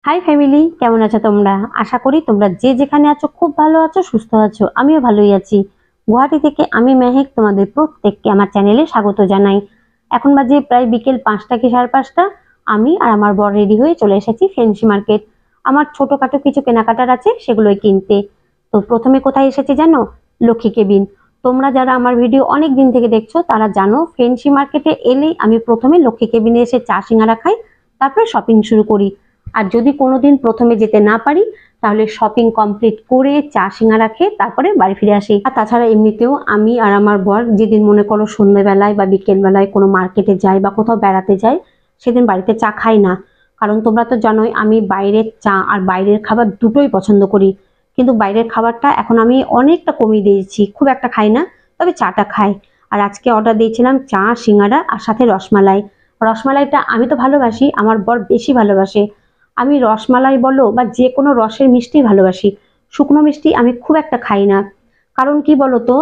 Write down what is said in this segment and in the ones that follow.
High family, কেমন আছো তোমরা? আশা করি তোমরা যে যেখানে আছো খুব ভালো আছো, সুস্থ আছো। আমিও ভালোই আছি। গুয়াহাটি থেকে আমি মেহেক তোমাদের প্রত্যেককে আমার চ্যানেলে স্বাগত জানাই। এখন বাজে প্রায় বিকেল 5টা কি 5:30। আমি আর আমার বর রেডি হয়ে চলে এসেছি ফ্যান্সি মার্কেট। আমার ছোটখাটো কিছু কেনাকাটার আছে, সেগুলোই কিনতে। তো প্রথমে কোথায় এসেছি জানো? লক্ষ্মী কেবিন। তোমরা যারা আমার ভিডিও অনেক দিন থেকে দেখছো তারা জানো, ফ্যান্সি মার্কেটে এলেই আমি প্রথমে লক্ষ্মী কেবিনে এসে চা সিঙ্গারা খাই, তারপরে শপিং শুরু করি। আর যদি কোনোদিন প্রথমে যেতে না পারি, তাহলে শপিং কমপ্লিট করে চা সিঙ্গারা খেয়ে তারপরে বাড়ি ফিরে আসি। আর তাছাড়া এমনিতেও আমি আর আমার বর যেদিন মনে করো সন্ধ্যাবেলায় বা বিকেলবেলায় কোনো মার্কেটে যাই বা কোথাও বেড়াতে যাই, সেদিন বাড়িতে চা খাই না। কারণ তোমরা তো জানোই আমি বাইরের চা আর বাইরের খাবার দুটোই পছন্দ করি। কিন্তু বাইরের খাবারটা এখন আমি অনেকটা কমিয়ে দিয়েছি, খুব একটা খাই না, তবে চাটা খাই। আর আজকে অর্ডার দিয়েছিলাম চা সিঙ্গারা আর সাথে রসমালাই। রসমালাইটা আমি তো ভালোবাসি, আমার বর বেশি ভালোবাসে। আমি রসমালাই বলো বা যে কোনো রসের মিষ্টি ভালোবাসি, শুকনো মিষ্টি আমি খুব একটা খাই না। কারণ কি বলতো,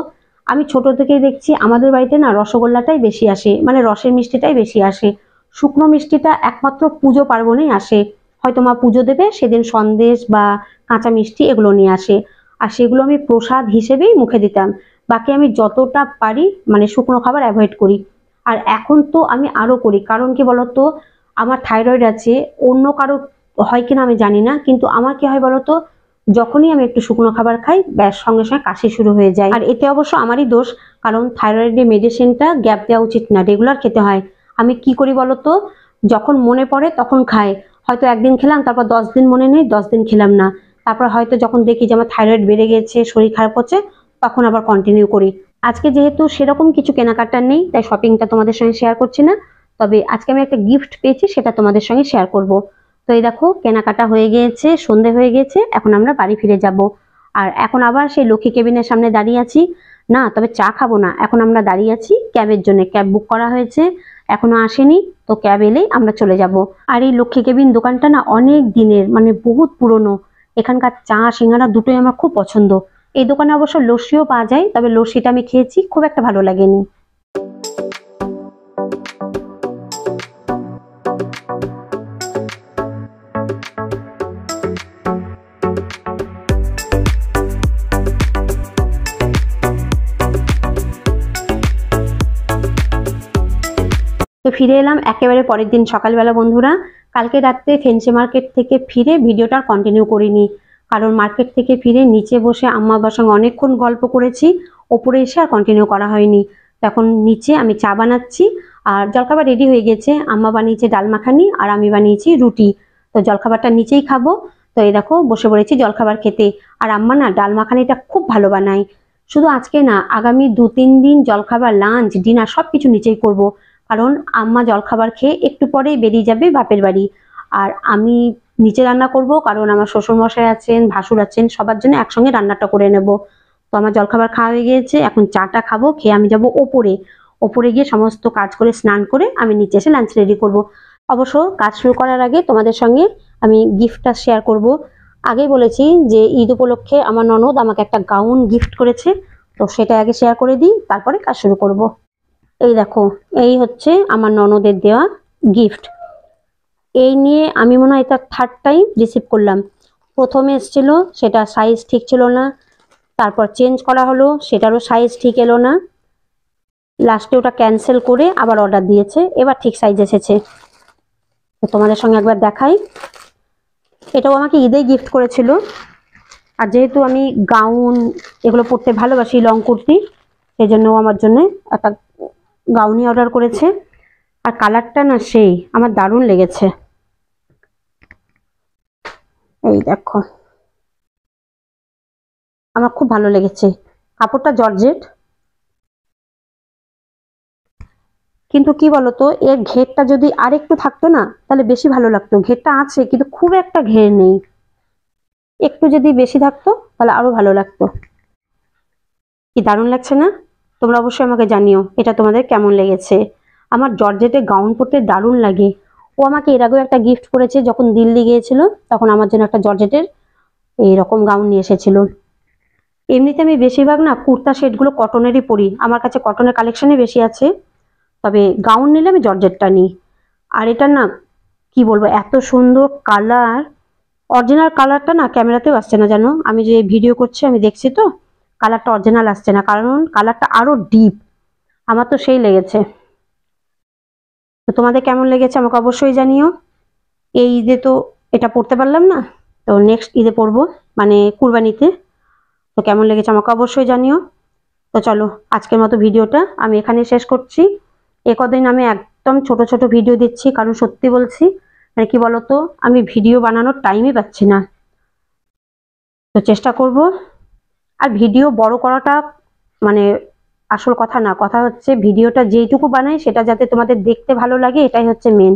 আমি ছোট থেকেই দেখছি আমাদের বাড়িতে না রসগোল্লাটাই বেশি আসে, মানে রসের মিষ্টিটাই বেশি আসে। শুকনো মিষ্টিটা একমাত্র পুজো পার্বণেই আসে। হয়তো মা পুজো দেবে সেদিন সন্দেশ বা কাঁচা মিষ্টি এগুলো নিয়ে আসে, আর সেগুলো আমি প্রসাদ হিসেবেই মুখে দিতাম। বাকি আমি যতটা পারি মানে শুকনো খাবার অ্যাভয়েড করি। আর এখন তো আমি আরো করি, কারণ কি বলতো, আমার থাইরয়েড আছে। অন্য কারো হয় কিনা আমি জানি না, কিন্তু আমার কি হয় বলতো, যখনই আমি একটু শুকনো খাবার খাই ব্যাস সঙ্গে সঙ্গে কাশি শুরু হয়ে যায়। আর এতে অবশ্য আমারই দোষ, কারণ থাইরয়েডের মেডিসিনটা গ্যাপ দেওয়া উচিত না, রেগুলার খেতে হয়। আমি কি করি বলতো, যখন মনে পড়ে তখন খাই। হয়তো একদিন খেলাম, তারপর 10 দিন মনে নেই, 10 দিন খেলাম না। তারপর হয়তো যখন দেখি যে আমার থাইরয়েড বেড়ে গেছে, শরীর খারাপ হচ্ছে, তখন আবার কন্টিনিউ করি। আজকে যেহেতু সেরকম কিছু কেনাকাটা নেই, তাই শপিংটা তোমাদের সঙ্গে শেয়ার করছি না। তবে আজকে আমি একটা গিফট পেয়েছি, সেটা তোমাদের সঙ্গে শেয়ার করব। তো এই দেখো, কেনাকাটা হয়ে গিয়েছে, সন্ধে হয়ে গেছে, এখন আমরা বাড়ি ফিরে যাব। আর এখন আবার সেই লক্ষ্মী কেবিনের সামনে দাঁড়িয়ে আছি। না, তবে চা খাবো না, এখন আমরা দাঁড়িয়ে আছি ক্যাবের জন্য। ক্যাব বুক করা হয়েছে, এখনো আসেনি, তো ক্যাব এলেই আমরা চলে যাব। আর এই লক্ষ্মী কেবিন দোকানটা না অনেক দিনের, মানে বহুত পুরনো। এখানকার চা সিঙ্গারা দুটোই আমার খুব পছন্দ। এই দোকানে অবশ্য লস্যিও পাওয়া যায়, তবে লস্যিটা আমি খেয়েছি, খুব একটা ভালো লাগেনি। তো ফিরে এলাম একেবারে পরের দিন সকালবেলা বন্ধুরা। কালকে রাত্রে ফেন্সি মার্কেট থেকে ফিরে ভিডিওটা কন্টিনিউ করিনি, কারণ মার্কেট থেকে ফিরে নিচে বসে আম্মা বাবার সঙ্গে অনেকক্ষণ গল্প করেছি, ওপরে এসে আর কন্টিনিউ করা হয়নি। তখন নিচে আমি চা বানাচ্ছি, আর জলখাবার রেডি হয়ে গেছে। আম্মা বানিয়েছে ডাল মাখানি আর আমি বানিয়েছি রুটি। তো জলখাবারটা নিচেই খাবো। তো এই দেখো বসে পড়েছি জলখাবার খেতে। আর আম্মা না ডাল মাখানিটা খুব ভালো বানায়। শুধু আজকে না, আগামী 2-3 দিন জলখাবার, লাঞ্চ, ডিনার সবকিছু নিচেই করব। কারণ আম্মা জলখাবার খেয়ে একটু পরেই বেরিয়ে যাবে বাপের বাড়ি। আর আমি নিচে রান্না করব, কারণ আমার শ্বশুরমশাই আছেন, ভাসুর আছেন, সবার জন্য একসঙ্গে রান্নাটা করে নেব। তো আমার জলখাবার খাওয়া হয়ে গিয়েছে, এখন চাটা খাবো, খেয়ে আমি যাব ওপরে। ওপরে গিয়ে সমস্ত কাজ করে স্নান করে আমি নিচে এসে লাঞ্চ রেডি করব। অবশ্য কাজ শুরু করার আগে তোমাদের সঙ্গে আমি গিফটটা শেয়ার করব। আগেই বলেছি যে ঈদ উপলক্ষে আমার ননদ আমাকে একটা গাউন গিফট করেছে, তো সেটা আগে শেয়ার করে দিই, তারপরে কাজ শুরু করব। এই দেখো, এই হচ্ছে আমার ননদের দেওয়া গিফট। এই নিয়ে আমি মনে হয় এটা 3rd টাইম রিসিভ করলাম। প্রথমে এসেছিল, সেটা সাইজ ঠিক ছিল না, তারপর চেঞ্জ করা হলো, সেটারও সাইজ ঠিক এলো না, লাস্টে ওটা ক্যান্সেল করে আবার অর্ডার দিয়েছে, এবার ঠিক সাইজ এসেছে। তো তোমাদের সঙ্গে একবার দেখাই। এটাও আমাকে ঈদেই গিফট করেছিল। আর যেহেতু আমি গাউন এগুলো পরতে ভালোবাসি, লং কুর্তি, সেই জন্য আমার জন্য একটা গাউনি অর্ডার করেছে। আর কালারটা না সেই আমার দারুণ লেগেছে। এই দেখো, আমার খুব ভালো লেগেছে। কাপড়টা জর্জেট, কিন্তু কি বলতো, এর ঘেরটা যদি আরেকটু থাকতো না তাহলে বেশি ভালো লাগতো। ঘেরটা আছে কিন্তু খুব একটা ঘের নেই, একটু যদি বেশি থাকতো তাহলে আরো ভালো লাগতো। কি দারুণ লাগছে না? তোমরা অবশ্যই আমাকে জানিও এটা তোমাদের কেমন লেগেছে। আমার জর্জেটে গাউন পরতে দারুণ লাগে। ও আমাকে এর আগেও একটা গিফট করেছে, যখন দিল্লি গিয়েছিল তখন আমার জন্য একটা জর্জেটের এইরকম গাউন নিয়ে এসেছিল। এমনিতে আমি বেশিরভাগ না কুর্তা সেটগুলো কটনেরই পরি, আমার কাছে কটনের কালেকশনই বেশি আছে। তবে গাউন নিলে আমি জর্জেটটা নিই। আর এটা না কি বলবো, এত সুন্দর কালার, অরিজিনাল কালারটা না ক্যামেরাতেও আসছে না জানো, আমি যে ভিডিও করছি আমি দেখছি তো কালারটা অরিজিনাল আসছে না, কারণ কালারটা আরো ডিপ। আমার তো সেই লেগেছে। তো তোমাদের কেমন লেগেছে আমাকে অবশ্যই জানিও। এই ঈদে তো এটা পড়তে পারলাম না, তো নেক্সট ঈদে পরবো, মানে কুরবানিতে। তো কেমন লেগেছে আমাকে অবশ্যই জানিও। তো চলো আজকের মতো ভিডিওটা আমি এখানে শেষ করছি। এ কদিন আমি একদম ছোট ছোট ভিডিও দিচ্ছি, কারণ সত্যি বলছি মানে কি বলতো, আমি ভিডিও বানানোর টাইমই পাচ্ছি না। তো চেষ্টা করব। আর ভিডিও বড় করাটা মানে আসল কথা না, কথা হচ্ছে ভিডিওটা যেইটুকু বানাই সেটা যাতে তোমাদের দেখতে ভালো লাগে, এটাই হচ্ছে মেন।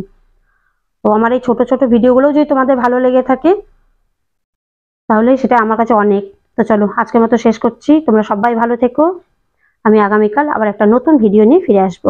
তো আমার এই ছোট ছোট ভিডিওগুলো যদি তোমাদের ভালো লেগে থাকে তাহলে সেটা আমার কাছে অনেক। তো চলো আজকের মতো শেষ করছি, তোমরা সবাই ভালো থেকো। আমি আগামীকাল আবার একটা নতুন ভিডিও নিয়ে ফিরে আসবো।